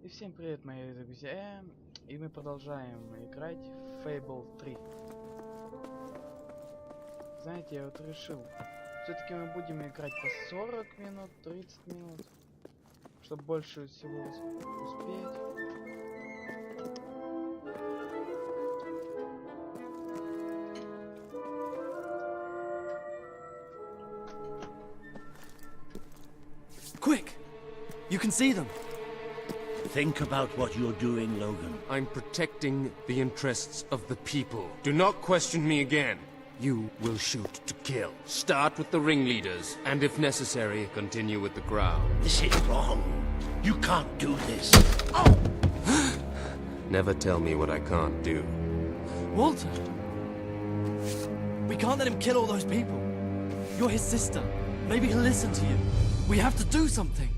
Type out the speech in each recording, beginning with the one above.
И всем привет, мои друзья! И мы продолжаем играть в Fable 3. Знаете, я вот решил, все-таки мы будем играть по 40 минут, 30 минут, чтобы больше всего успеть. Quick! You can see them! Think about what you're doing, Logan. I'm protecting the interests of the people. Do not question me again. You will shoot to kill. Start with the ringleaders, and if necessary, continue with the crowd. This is wrong. You can't do this. Oh! Never tell me what I can't do. Walter! We can't let him kill all those people. You're his sister. Maybe he'll listen to you. We have to do something.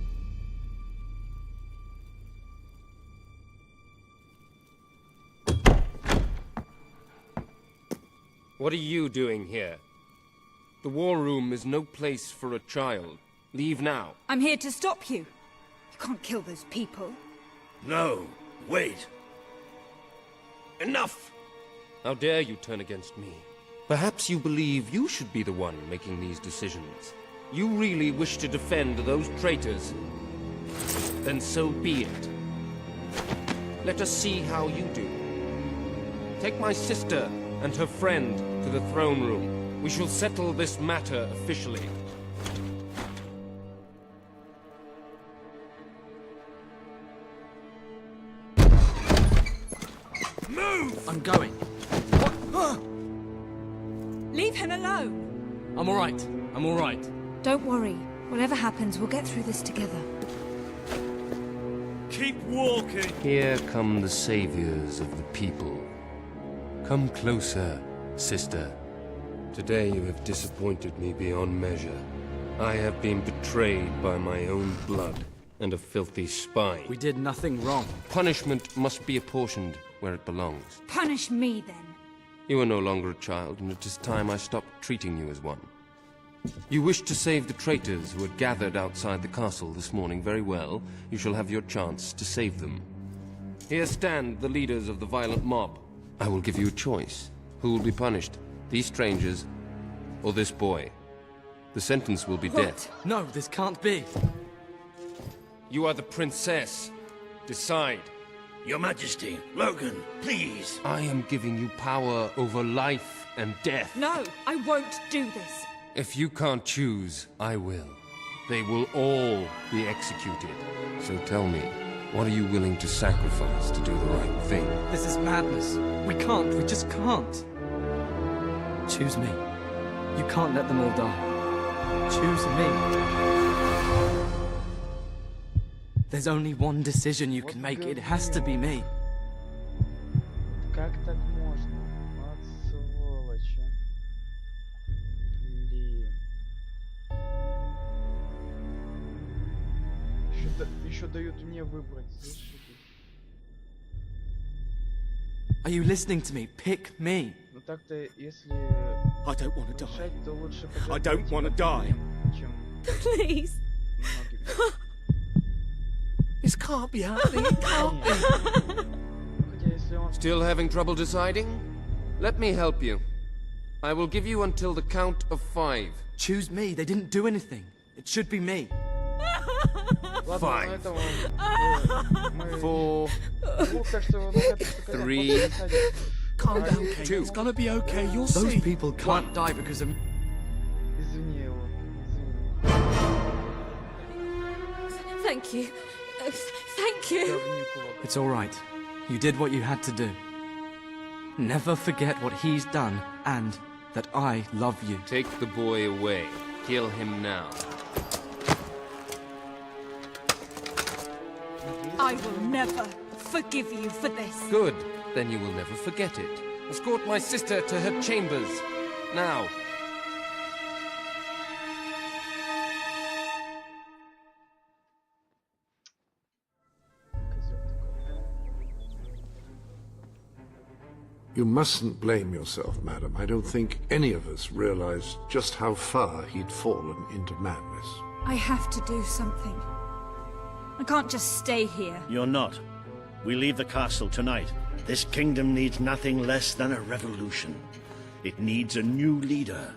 What are you doing here? The war room is no place for a child. Leave now. I'm here to stop you. You can't kill those people. No, wait. Enough! How dare you turn against me? Perhaps you believe you should be the one making these decisions. You really wish to defend those traitors? Then so be it. Let us see how you do. Take my sister and her friend to the throne room. We shall settle this matter officially. Move! I'm going. What? Leave him alone. I'm alright. I'm alright. Don't worry. Whatever happens, we'll get through this together. Keep walking! Here come the saviors of the people. Come closer, sister. Today you have disappointed me beyond measure. I have been betrayed by my own blood and a filthy spy. We did nothing wrong. Punishment must be apportioned where it belongs. Punish me, then. You are no longer a child, and it is time I stopped treating you as one. You wish to save the traitors who had gathered outside the castle this morning. Very well. You shall have your chance to save them. Here stand the leaders of the violent mob. I will give you a choice. Who will be punished? These strangers, or this boy? The sentence will be death. No, this can't be. You are the princess. Decide. Your Majesty, Logan, please. I am giving you power over life and death. No, I won't do this. If you can't choose, I will. They will all be executed. So tell me, what are you willing to sacrifice to do the right thing? This is madness. We can't. We just can't. Choose me. You can't let them all die. Choose me. There's only one decision you can make. It has to be me. Как так можно? Вот сволочь, а. Блин. Еще дают мне выбрать. Слышите? Are you listening to me? Pick me. Ну так-то, если I don't want to die. решать, то лучше I don't want to die. чем Please. многих. This can't be happening. It can't be. Хотя если он... Still having trouble deciding? Let me help you. I will give you until the count of 5. Choose me. They didn't do anything. It should be me. Ладно, Fine. ну это мы... 4, Ну, так что, ну, это только 3. Calm down, Kate. Two. It's gonna be okay. You'll Those see. people can't die because of... Извини его. Извини. Thank you. Thank you. Говнюк его. It's all right. You did what you had to do. Never forget what he's done, and that I love you. Take the boy away. Kill him now. I will never forgive you for this. Good. Then you will never forget it. Escort my sister to her chambers. Now. You mustn't blame yourself, madam. I don't think any of us realized just how far he'd fallen into madness. I have to do something. I can't just stay here. You're not. We leave the castle tonight. This kingdom needs nothing less than a revolution. It needs a new leader.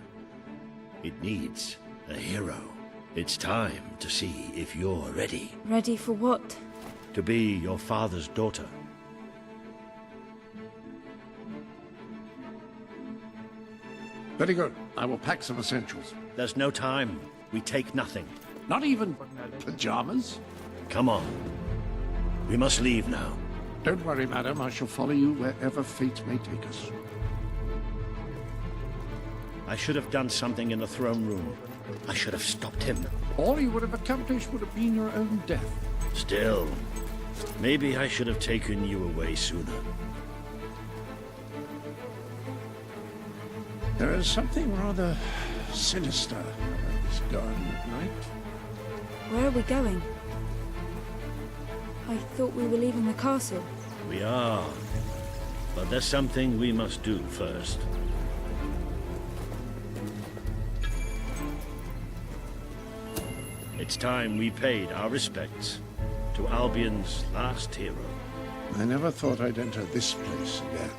It needs a hero. It's time to see if you're ready. Ready for what? To be your father's daughter. Very good. I will pack some essentials. There's no time. We take nothing. Not even pajamas? Come on. We must leave now. Don't worry, madam. I shall follow you wherever fate may take us. I should have done something in the throne room. I should have stopped him. All you would have accomplished would have been your own death. Still, maybe I should have taken you away sooner. There is something rather sinister about this garden at night. Where are we going? I thought we were leaving the castle. We are. But there's something we must do first. It's time we paid our respects to Albion's last hero. I never thought I'd enter this place again.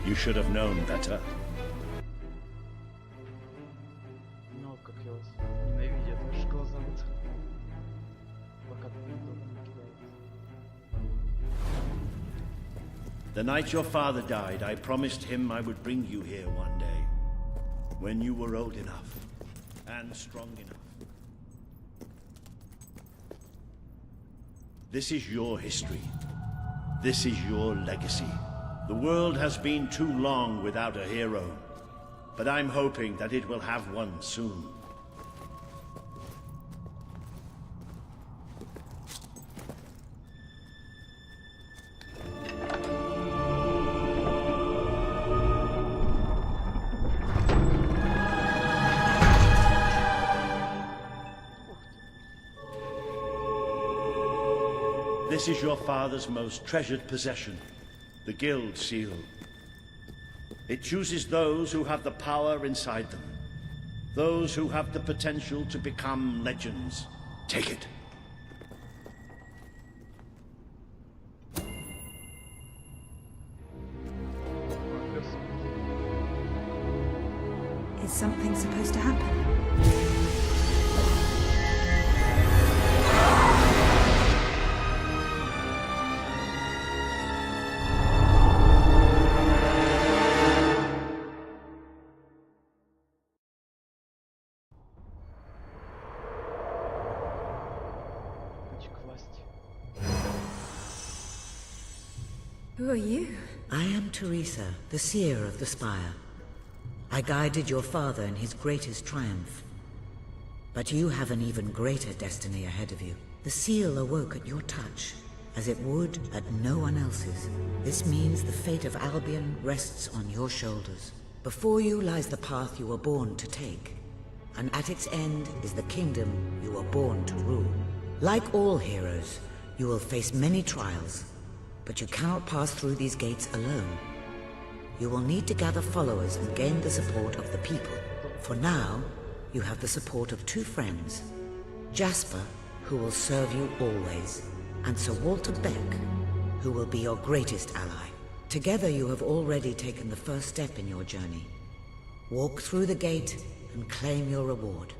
You should have known better. Ну, как его ненавидят аж глаза. Пока никто не кидается. The night your father died, I promised him I would bring you here one day. When you were old enough and strong enough. This is your history. This is your legacy. The world has been too long without a hero, but I'm hoping that it will have one soon. This is your father's most treasured possession, the Guild Seal. It chooses those who have the power inside them, those who have the potential to become legends. Take it. Is something supposed to happen? Путь к власти. Who are you? I am Teresa, the seer of the spire. I guided your father in his greatest triumph. But you have an even greater destiny ahead of you. The seal awoke at your touch, as it would at no one else's. This means the fate of Albion rests on your shoulders. Before you lies the path you were born to take, and at its end is the kingdom you were born to rule. Like all heroes, you will face many trials, but you cannot pass through these gates alone. You will need to gather followers and gain the support of the people. For now, you have the support of two friends. Jasper, who will serve you always, and Sir Walter Beck, who will be your greatest ally. Together you have already taken the first step in your journey. Walk through the gate and claim your reward.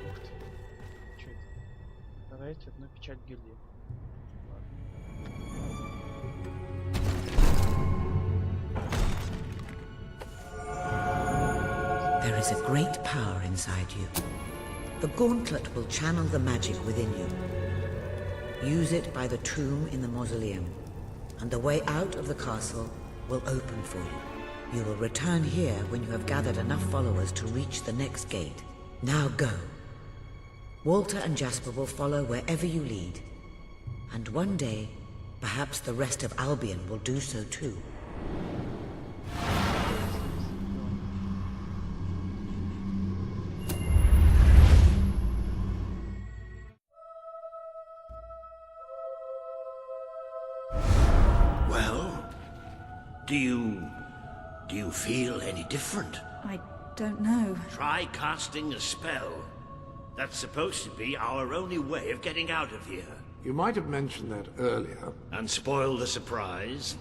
Ух ты. Чё это? Давайте одну печать гильдии. There is a great power inside you. The gauntlet will channel the magic within you. Use it by the tomb in the mausoleum, and the way out of the castle will open for you. You will return here when you have gathered enough followers to reach the next gate. Now go. Walter and Jasper will follow wherever you lead. And one day, perhaps the rest of Albion will do so too. Well, do you feel any different? I don't know. Try casting a spell. That's supposed to be our only way of getting out of here. You might have mentioned that earlier. And spoil the surprise.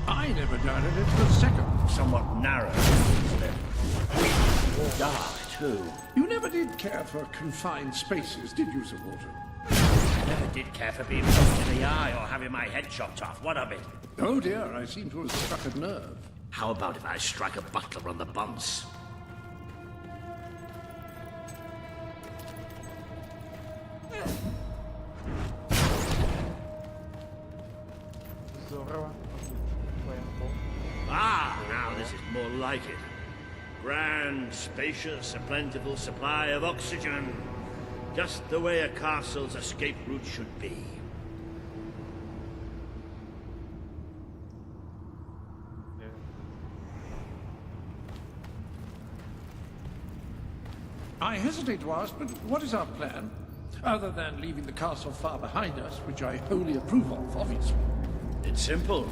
I never doubted it for a second. Somewhat narrow, isn't it? Dark, too. You never did care for confined spaces, did you, Sir Walter? I never did care for being poked in the eye or having my head chopped off. What of it? Oh dear, I seem to have struck a nerve. How about if I strike a butler on the bumps? Здорово. Фаербол. Ah, now this is more like it. Grand, spacious, a plentiful supply of oxygen. Just the way a castle's escape route should be. I hesitate to ask, but what is our plan? Other than leaving the castle far behind us, which I wholly approve of, obviously. It's simple.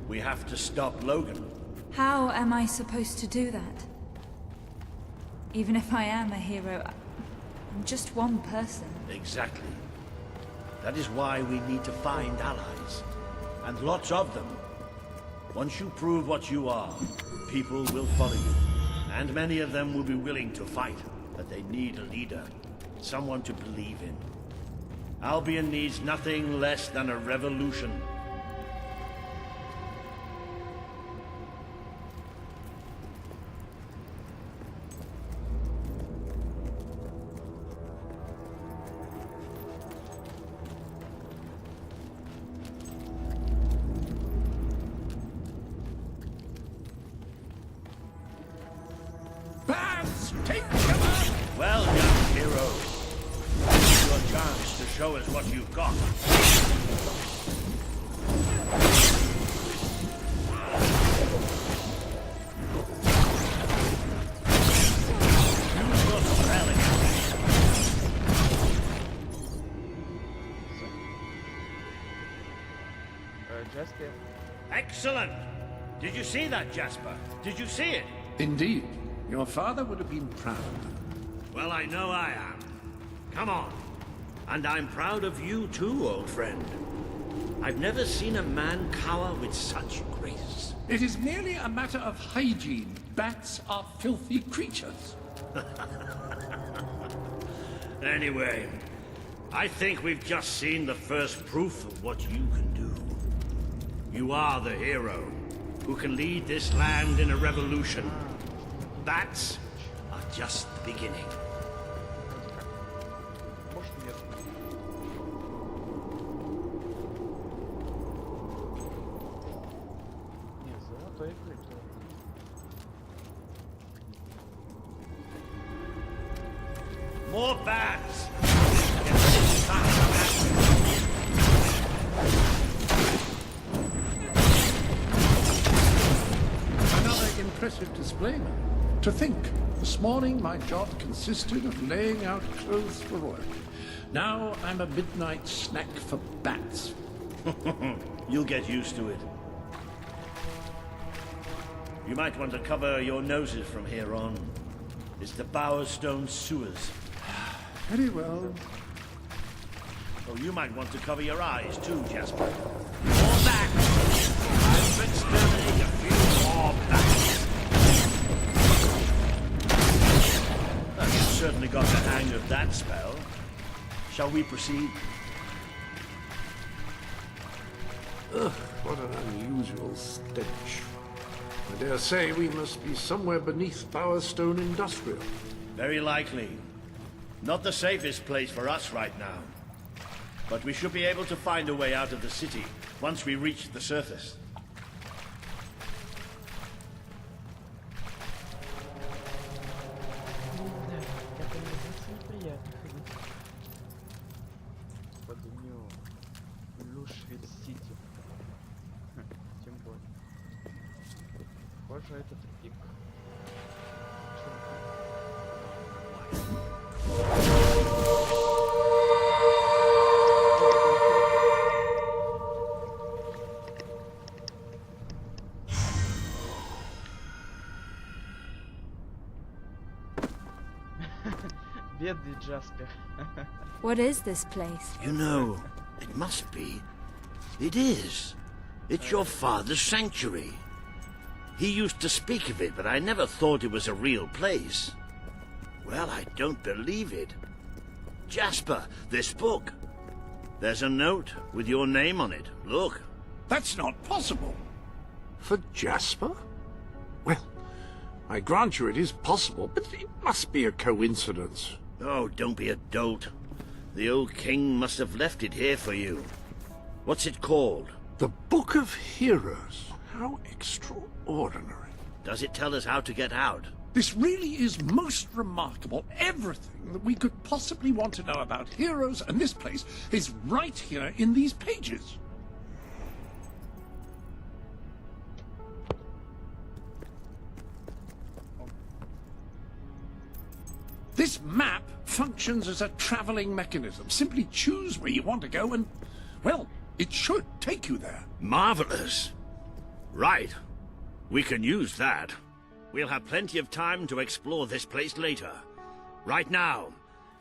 We have to stop Logan. How am I supposed to do that? Even if I am a hero, I'm just one person. Exactly. That is why we need to find allies. And lots of them. Once you prove what you are, people will follow you. And many of them will be willing to fight. But they need a leader. Someone to believe in. Albion needs nothing less than a revolution. Bats, take cover! Well done, hero. Here's your chance to show us what you've got. Use your spell again. Jasper. Excellent! Did you see that, Jasper? Did you see it? Indeed. Your father would have been proud. Well, I know I am. Come on. And I'm proud of you too, old friend. I've never seen a man cower with such grace. It is merely a matter of hygiene. Bats are filthy creatures. Anyway, I think we've just seen the first proof of what you can do. You are the hero who can lead this land in a revolution. Bats are just the beginning. Может, нет. Не, золотой крутой. More bats! Get ready to action. Another impressive display, man. To think, this morning my job consisted of laying out clothes for work. Now I'm a midnight snack for bats. You'll get used to it. You might want to cover your noses from here on. It's the Bowerstone sewers. Very well. Oh, you might want to cover your eyes too, Jasper. More bats! I've exterminated a few more bats. Well, you've certainly got the hang of that spell. Shall we proceed? Ugh, what an unusual stench. I dare say we must be somewhere beneath Bowerstone Industrial. Very likely. Not the safest place for us right now. But we should be able to find a way out of the city once we reach the surface. Да, это неприятно ходить. Под Нью Лушвилл Сити. Тем более. Похоже, это тупик. Бедный Джаспер. What is this place? You know, it must be. It is. It's your father's sanctuary. He used to speak of it, but I never thought it was a real place. Well, I don't believe it. Jasper, this book. There's a note with your name on it. Look. That's not possible. For Jasper? Well, I grant you it is possible, but it must be a coincidence. Oh, don't be a dolt. The old king must have left it here for you. What's it called? The Book of Heroes. How extraordinary. Does it tell us how to get out? This really is most remarkable. Everything that we could possibly want to know about heroes and this place is right here in these pages. This map functions as a traveling mechanism. Simply choose where you want to go and, well, it should take you there. Marvelous. Right. We can use that. We'll have plenty of time to explore this place later. Right now,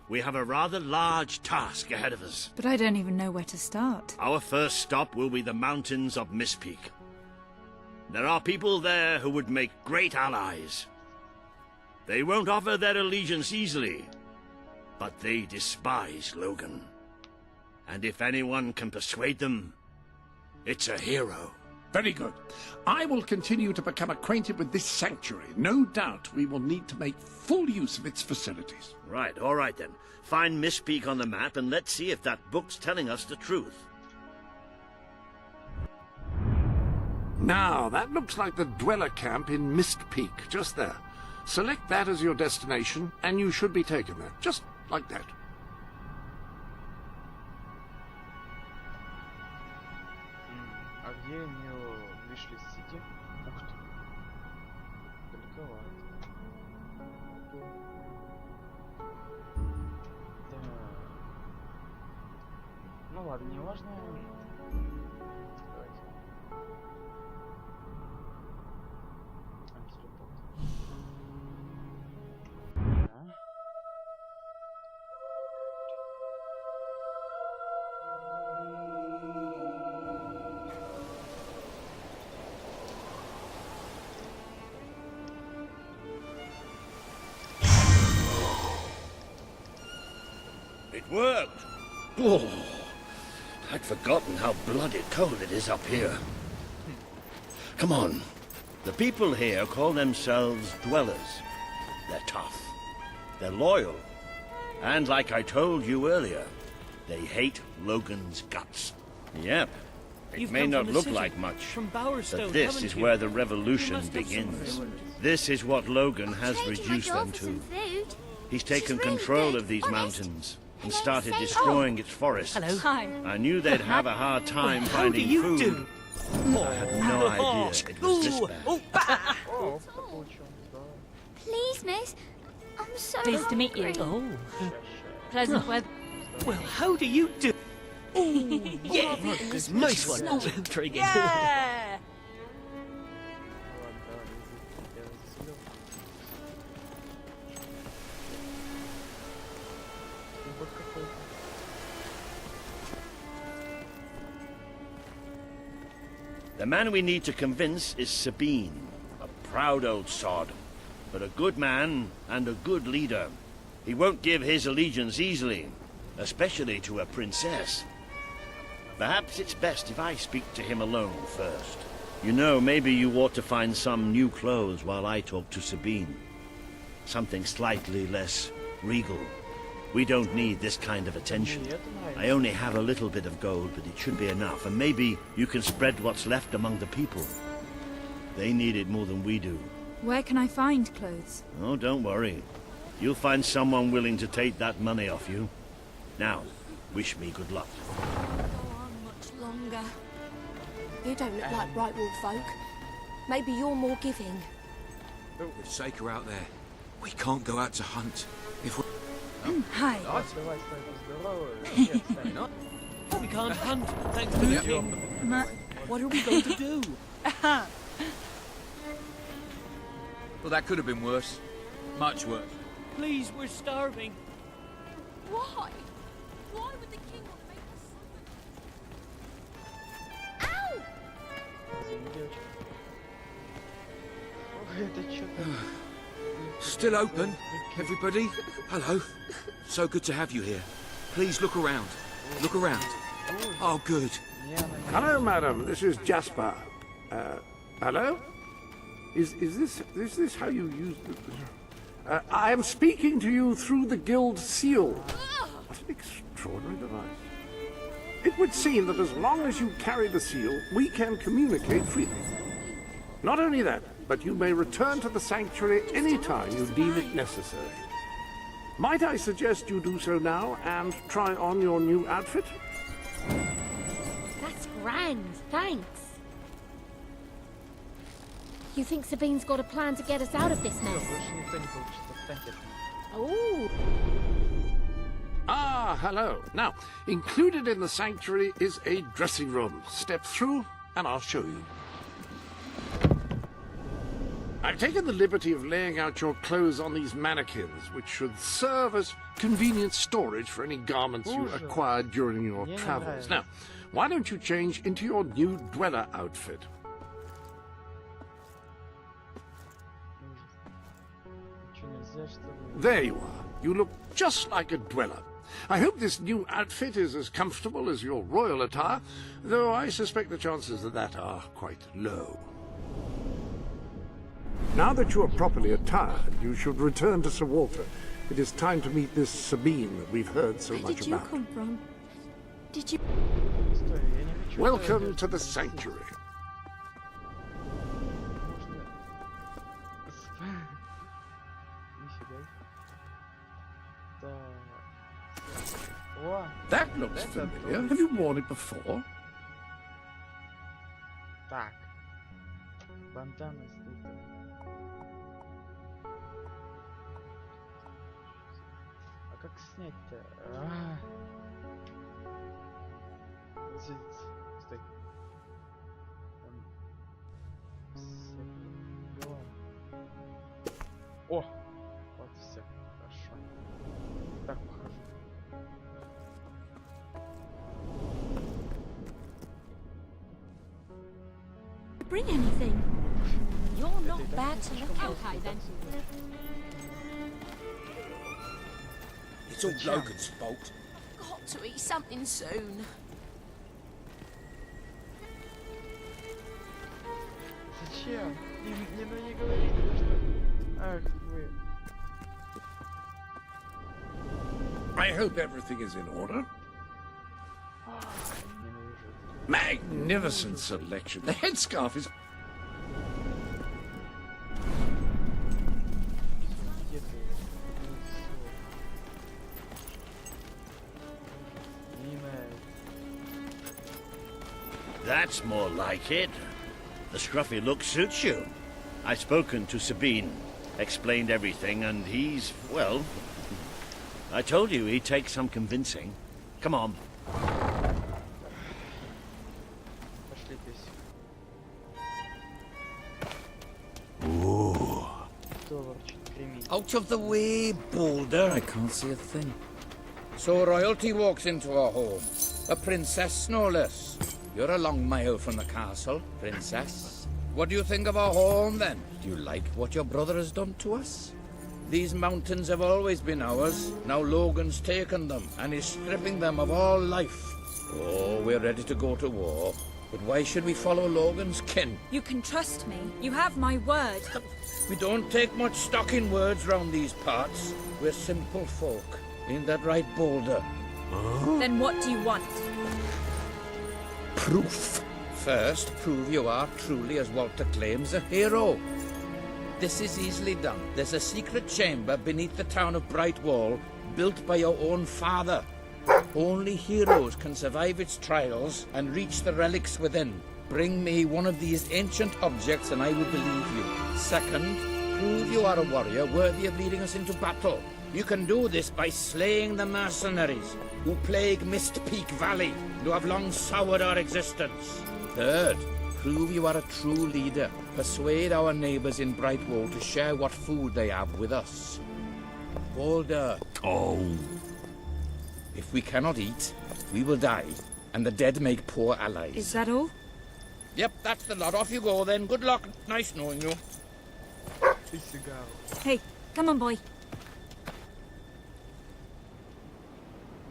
we have a rather large task ahead of us. But I don't even know where to start. Our first stop will be the mountains of Mistpeak. There are people there who would make great allies. They won't offer their allegiance easily, but they despise Logan. And if anyone can persuade them, it's a hero. Very good. I will continue to become acquainted with this sanctuary. No doubt we will need to make full use of its facilities. Right, all right then. Find Mistpeak on the map and let's see if that book's telling us the truth. Now, that looks like the dweller camp in Mist Peak, just there. Select that as your destination, and you should be taken there, just like that. А где у нее вышли сити? Ух ты. Далековато. Да. Ну ладно, не важно. Давайте. Да. It worked! Oh, I'd forgotten how bloody cold it is up here. Come on. The people here call themselves dwellers. They're tough. They're loyal. And like I told you earlier, they hate Logan's guts. Yep. It may not look like much, but this is where the revolution begins. This is what Logan has reduced them to. He's taken control of these mountains and started destroying its forests. Hello. Hi. I knew they'd have a hard time finding food. Do? I had no idea it was this bad. О, кто получил? Да. Please, miss. I'm so Pleased to meet you. hungry. Oh, Pleasant weather. well, how do you do? Yeah, nice one. Oh, very good. Yeah. Ладно, давай, я застрелил. Вот какой-то. The man we need to convince is Sabine, a proud old sod, but a good man and a good leader. He won't give his allegiance easily, especially to a princess. Perhaps it's best if I speak to him alone first. You know, maybe you ought to find some new clothes while I talk to Sabine. Something slightly less regal. We don't need this kind of attention. I only have a little bit of gold, but it should be enough. And maybe you can spread what's left among the people. They need it more than we do. Where can I find clothes? Oh, don't worry. You'll find someone willing to take that money off you. Now, wish me good luck. Go on much longer. You don't look like right wolf folk. Maybe you're more giving. With Saker out there, we can't go out to hunt. If we... Hi. Давай, стой, поздороваюсь. We can't hunt, thanks to the king. What are we going to do? Well, that could have been worse. Much worse. Please, we're starving. Why? Why would the king want to make us suffer? Ow! Извини, девочка. Ой, это что-то... Still open, everybody? Hello. So good to have you here. Please look around. Look around. Oh, good. Hello, madam. This is Jasper. Hello? Is this how you use the... I am speaking to you through the guild seal. What an extraordinary device. It would seem that as long as you carry the seal, we can communicate freely. Not only that, but you may return to the sanctuary any time you deem it necessary. Might I suggest you do so now and try on your new outfit? That's grand, thanks. You think Sabine's got a plan to get us out of this mess? Oh. Ah, hello. Now, included in the sanctuary is a dressing room. Step through and I'll show you. I've taken the liberty of laying out your clothes on these mannequins, which should serve as convenient storage for any garments you acquired during your travels. Now, why don't you change into your new dweller outfit? There you are. You look just like a dweller. I hope this new outfit is as comfortable as your royal attire, though I suspect the chances of that are quite low. Now that you are properly attired, you should return to Sir Walter. It is time to meet this Sabine that we've heard so much about. Where did you come from? Did you... Welcome to the sanctuary. That looks familiar. Have you worn it before? Так. Бандана стоит. А как снять-то? Стой. О! Вот все. Хорошо. Так похоже. Bring anything. You're not bad to look at. Okay, then. It's all Logan's fault. Got to eat something soon. Зачем? Не говорите, что... Ах, вы... I hope everything is in order. Magnificent selection. The headscarf is... That's more like it. The scruffy look suits you. I've spoken to Sabine, explained everything, and he's, well... I told you he'd take some convincing. Come on. Ooh. Out of the way, Boulder. I can't see a thing. So royalty walks into our home. A princess, no less. You're a long mile from the castle, princess. What do you think of our home, then? Do you like what your brother has done to us? These mountains have always been ours. Now Logan's taken them, and is stripping them of all life. Oh, we're ready to go to war. But why should we follow Logan's kin? You can trust me. You have my word. We don't take much stock in words round these parts. We're simple folk. Ain't that right, Boulder? Then what do you want? Proof. First, prove you are truly, as Walter claims, a hero. This is easily done. There's a secret chamber beneath the town of Brightwall, built by your own father. Only heroes can survive its trials and reach the relics within. bring me one of these ancient objects and I will believe you. Second, prove you are a warrior worthy of leading us into battle. You can do this by slaying the mercenaries who plague Mist Peak Valley and who have long soured our existence. Third, prove you are a true leader. Persuade our neighbors in Brightwall to share what food they have with us. Bolder. Oh. If we cannot eat, we will die, and the dead make poor allies. Is that all? Yep, that's the lot. Off you go then. Good luck. Nice knowing you. Hey, come on, boy.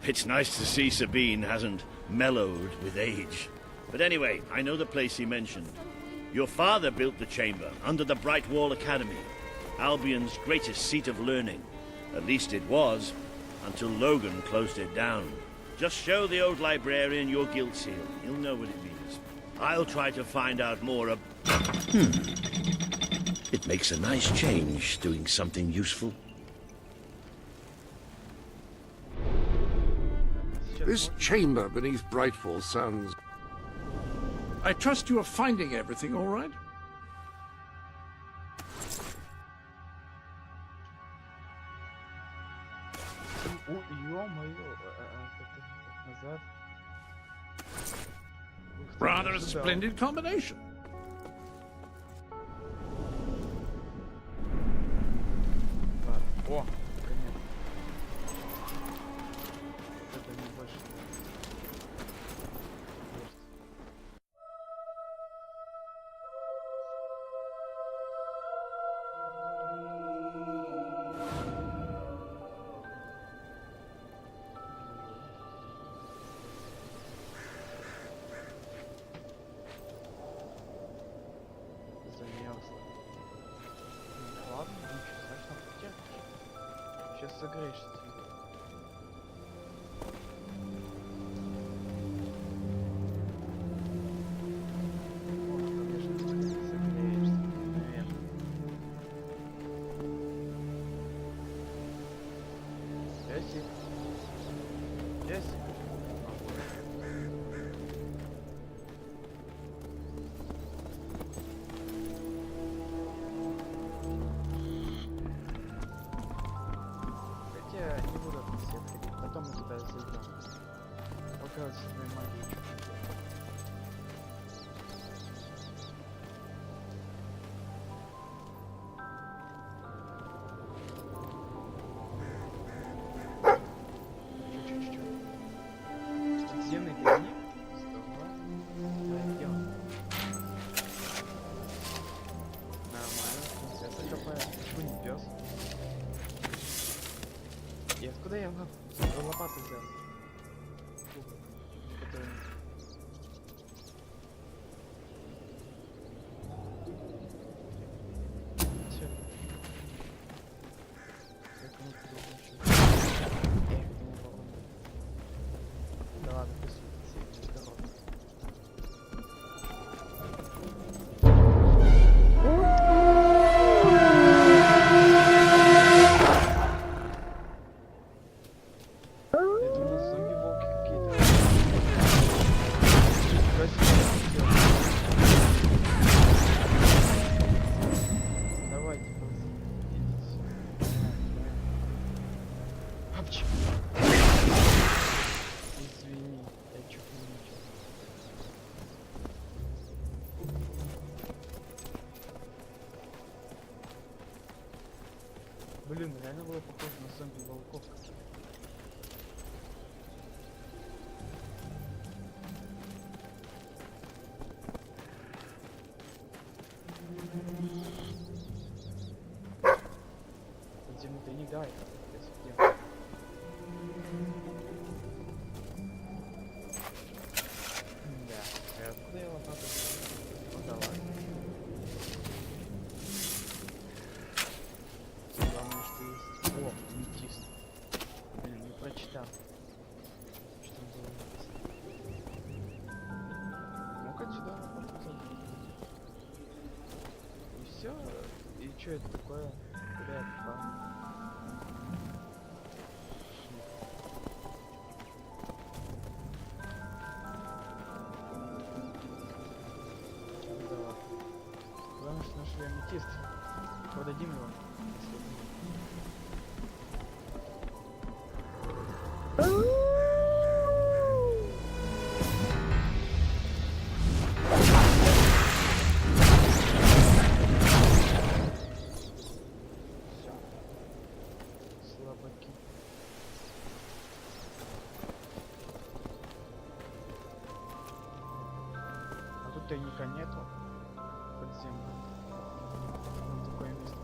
It's nice to see Sabine hasn't mellowed with age. But anyway, I know the place he mentioned. Your father built the chamber under the Brightwall Academy, Albion's greatest seat of learning. At least it was, until Logan closed it down. Just show the old librarian your guild seal. He'll know what it means. I'll try to find out more of... It makes a nice change doing something useful. This chamber beneath Brightfall sounds... I trust you are finding everything all right? Rather a splendid combination. О, наконец. Вот это не больше. Замерзла. Ладно, ничего страшного, потерпишь. Сейчас согреешься. Потом мы туда зайдем. Показывай свою магию чуть-чуть. Чуть-чуть. Подземный дневник. Пойдем. Нормально. Принцесса какая. Почему не пес? И откуда я лопату взял? Всё. Как оно туда вообще? Я их думал, по-моему. Да ладно, пусть все здорово. Извини, я чуть не замечал. Блин, реально было похоже на зомби-волков. Подземный тайник, да, это где? Да, откуда я лопату? Ну да ладно. Главное, что есть. О, аметист. Блин, не прочитал. Что там было написано? Ну-ка сюда лопату забыть. И все. И что это такое? Куда я попал? нашли аметист. Продадим его. Слабаки. А тут тайника нету. Подземного. Вот такое место.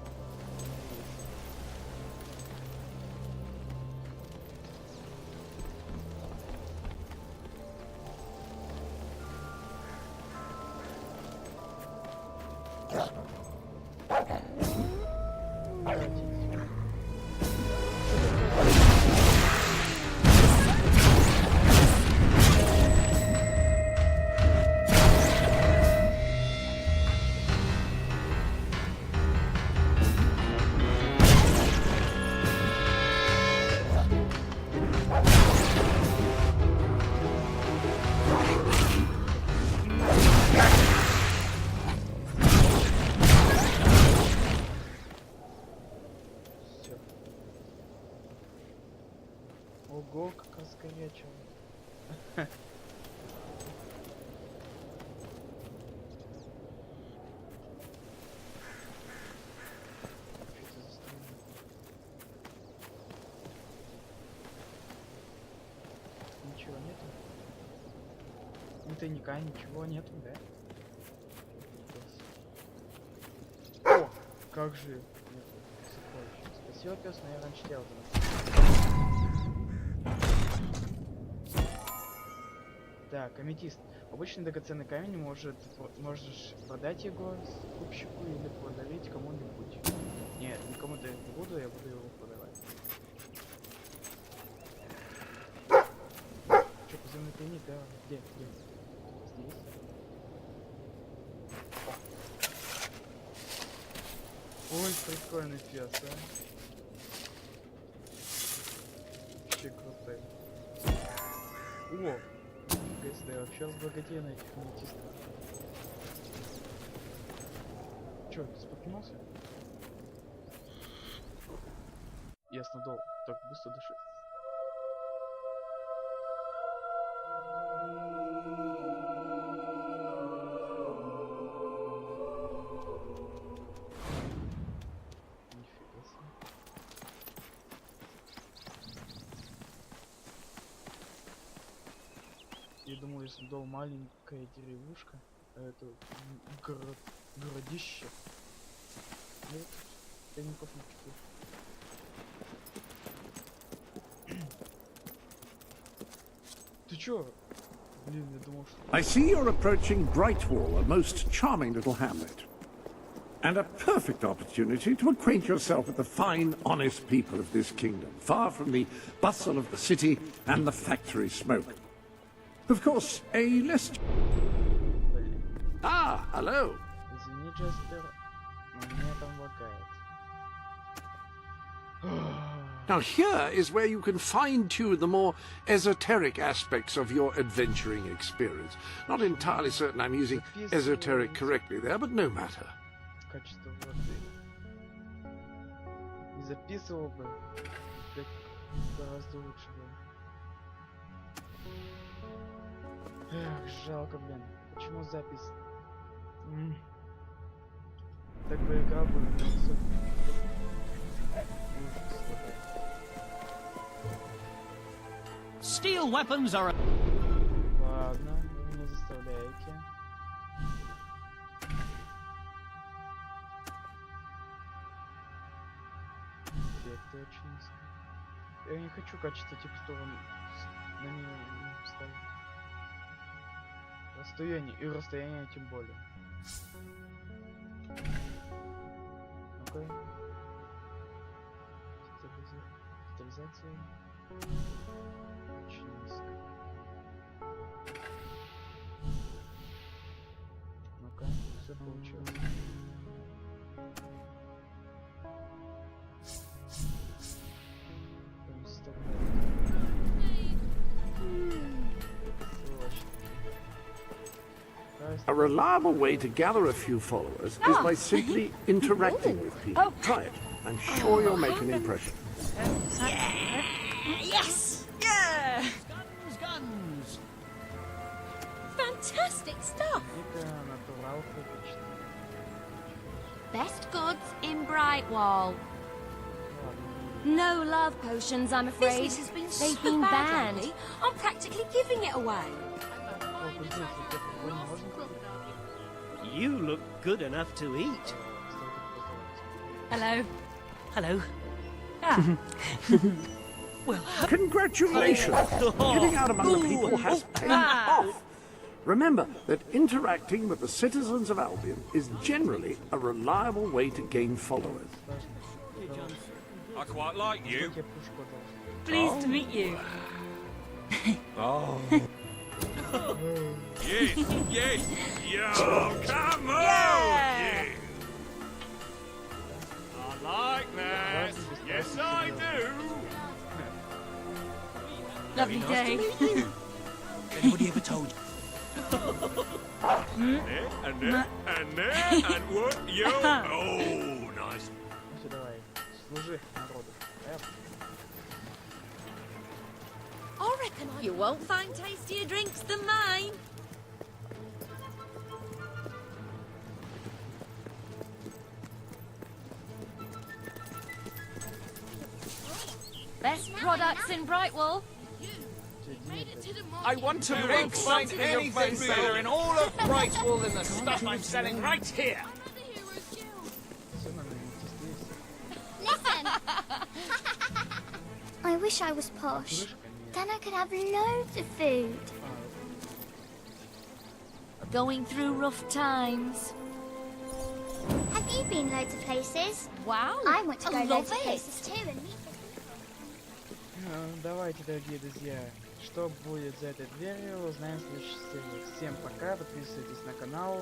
Всё. Ого, как раскорячило. Что это за струны? Ничего нету? Ни тайника, ничего нету, да? О, как же сокровище. Спасибо, пес, но я раньше делал это. Так, аметист. Обычный драгоценный камень можешь продать его скупщику или подарить кому-нибудь. Нет, никому дарить не буду, я буду его продавать. Че, поземный тайник, да? Где? Здесь? Ой, прикольный пес, а. Вообще крутой. О! Да я вообще разбогатею на этих аметистах. Чё, ты споткнулся? Ясно, долго. Так быстро дыши. Нифига себе. Я думал, если дол маленькая деревушка, а это городище. Нет, я не попал. Ты чё? Блин, я думал, что... I see you're approaching Brightwall, a most charming little hamlet. And a perfect opportunity to acquaint yourself with the fine, honest people of this kingdom, far from the bustle of the city and the factory smoke. Of course, a less... Ah, hello. Извини, Джаспер, но мне там лагает. Now here is where you can fine-tune the more esoteric aspects of your adventuring experience. Not entirely certain I'm using esoteric correctly there, but no matter. Качество воды. Не записывал бы. Так гораздо лучше было. Эх, жалко, блин. Почему запись? Так бы игра бы. Steel weapons are... Ладно, вы меня заставляете. Эффекты очень низкие. Я не хочу качество текстуры на нее ставить. Расстояние, и расстояние тем более. Ну-ка. Стабилизация. Очень низко. Ну-ка, все получилось. A reliable way to gather a few followers is by simply interacting with people. Try it. I'm sure you'll make an impression. Yes! Yeah! Guns! Fantastic stuff! Это натурал типичный. Best goods in Brightwall. No love potions, I'm afraid. Business has been They've so been bad banned. lately, I'm practically giving it away. You look good enough to eat. Hello. Hello. Ah. Well, Congratulations! Getting out among the people has paid off. Remember that interacting with the citizens of Albion is generally a reliable way to gain followers. I quite like you. Pleased to meet you. Oh. Yes, yes, yo, come on! Yeah. I like that. Yes, I do. Lovely day. anybody ever told you? And what, yo? Oh, nice. Все, давай, служи народу. I reckon You won't find tastier drinks than mine. Best products in Brightwall. I want to make something anything better in all of Brightwall than the stuff I'm selling right here. Listen! I wish I was posh. Then I could have loads of food. Going through rough times. Have you been loads of places? Wow. I want to go love loads of it. places too and meet Давайте, дорогие друзья, что будет за этой дверью, узнаем в следующей серии. Всем пока, подписывайтесь на канал.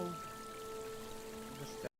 До свидания.